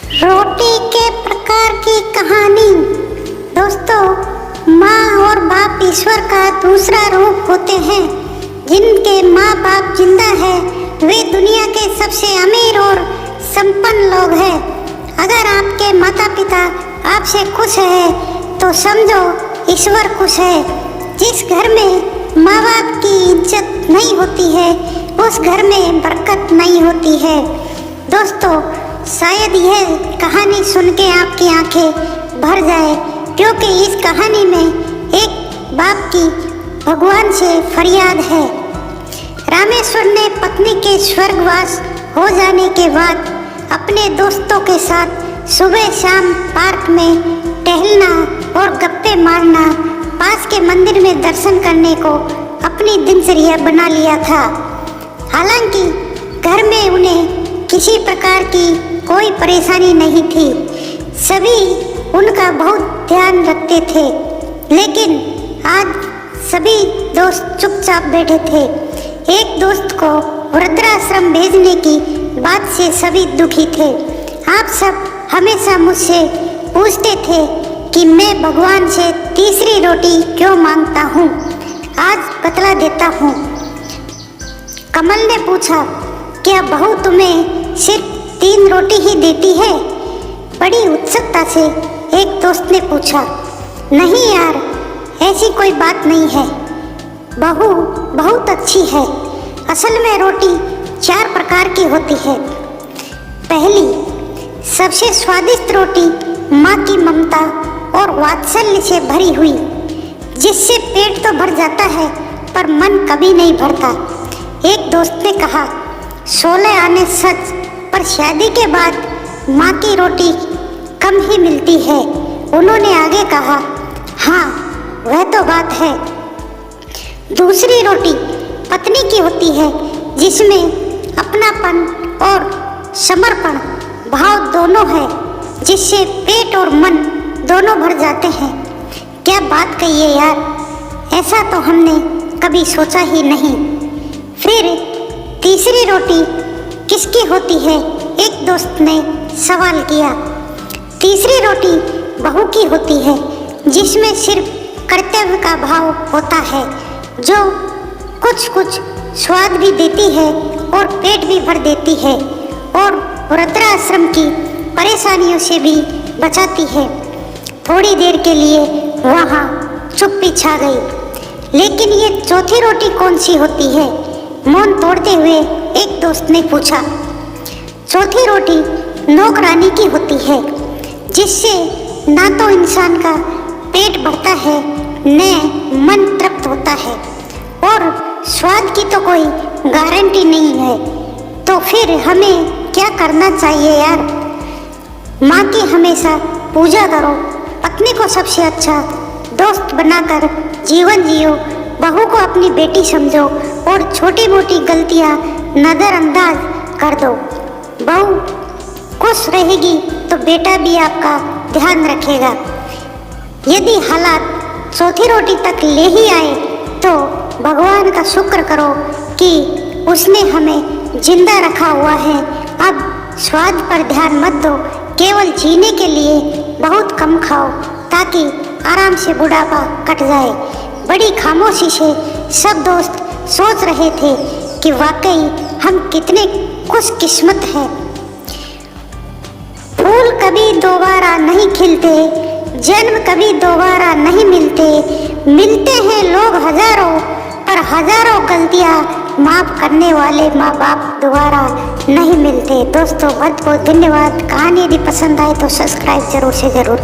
रोटी के प्रकार की कहानी। दोस्तों, माँ और बाप ईश्वर का दूसरा रूप होते हैं। जिनके माँ बाप जिंदा है वे दुनिया के सबसे अमीर और संपन्न लोग हैं। अगर आपके माता पिता आपसे खुश है तो समझो ईश्वर खुश है। जिस घर में माँ बाप की इज्जत नहीं होती है उस घर में बरकत नहीं होती है। दोस्तों, शायद यह कहानी सुन के आपकी आंखें भर जाए, क्योंकि इस कहानी में एक बाप की भगवान से फरियाद है। रामेश्वर ने पत्नी के स्वर्गवास हो जाने के बाद अपने दोस्तों के साथ सुबह शाम पार्क में टहलना और गप्पे मारना, पास के मंदिर में दर्शन करने को अपनी दिनचर्या बना लिया था। हालांकि घर में उन्हें किसी प्रकार की कोई परेशानी नहीं थी। सभी उनका बहुत ध्यान रखते थे, लेकिन आज सभी दोस्त चुपचाप बैठे थे। एक दोस्त को वृद्धाश्रम भेजने की बात से सभी दुखी थे। आप सब हमेशा मुझसे पूछते थे कि मैं भगवान से तीसरी रोटी क्यों मांगता हूँ। आज बतला देता हूँ। कमल ने पूछा, क्या बहू तुम्हें सिर्फ 3 रोटी ही देती है? बड़ी उत्सुकता से एक दोस्त ने पूछा। नहीं यार, ऐसी कोई बात नहीं है। बहू बहुत अच्छी है। असल में रोटी 4 प्रकार की होती है। पहली, सबसे स्वादिष्ट रोटी माँ की ममता और वात्सल्य से भरी हुई, जिससे पेट तो भर जाता है पर मन कभी नहीं भरता। एक दोस्त ने कहा, 16 आने सच, पर शादी के बाद माँ की रोटी कम ही मिलती है। उन्होंने आगे कहा, हाँ वह तो बात है। दूसरी रोटी पत्नी की होती है, जिसमें अपनापन और समर्पण भाव दोनों है, जिससे पेट और मन दोनों भर जाते हैं। क्या बात कही है यार, ऐसा तो हमने कभी सोचा ही नहीं। फिर तीसरी रोटी किसकी होती है? एक दोस्त ने सवाल किया। तीसरी रोटी बहू की होती है, जिसमें सिर्फ कर्तव्य का भाव होता है, जो कुछ कुछ स्वाद भी देती है और पेट भी भर देती है और वृद्धाश्रम की परेशानियों से भी बचाती है। थोड़ी देर के लिए वहाँ चुप्पी छा गई। लेकिन ये चौथी रोटी कौन सी होती है? मौन तोड़ते हुए एक दोस्त ने पूछा। चौथी रोटी नौकरानी की होती है, जिससे ना तो इंसान का पेट भरता है न मन तृप्त होता है, और स्वाद की तो कोई गारंटी नहीं है। तो फिर हमें क्या करना चाहिए यार? माँ की हमेशा पूजा करो, पत्नी को सबसे अच्छा दोस्त बनाकर जीवन जियो, बहू को अपनी बेटी समझो और छोटी मोटी गलतियाँ नज़रअंदाज कर दो। बहू खुश रहेगी तो बेटा भी आपका ध्यान रखेगा। यदि हालात चौथी रोटी तक ले ही आए तो भगवान का शुक्र करो कि उसने हमें जिंदा रखा हुआ है। अब स्वाद पर ध्यान मत दो, केवल जीने के लिए बहुत कम खाओ ताकि आराम से बुढ़ापा कट जाए। बड़ी खामोशी से सब दोस्त सोच रहे थे कि वाकई हम कितने खुशकिस्मत हैं। फूल कभी दोबारा नहीं खिलते, जन्म कभी दोबारा नहीं मिलते, मिलते हैं लोग हजारों, पर हजारों गलतियाँ माफ करने वाले माँ बाप दोबारा नहीं मिलते। दोस्तों बहुत बहुत धन्यवाद। कहानी यदि पसंद आए तो सब्सक्राइब जरूर से जरूर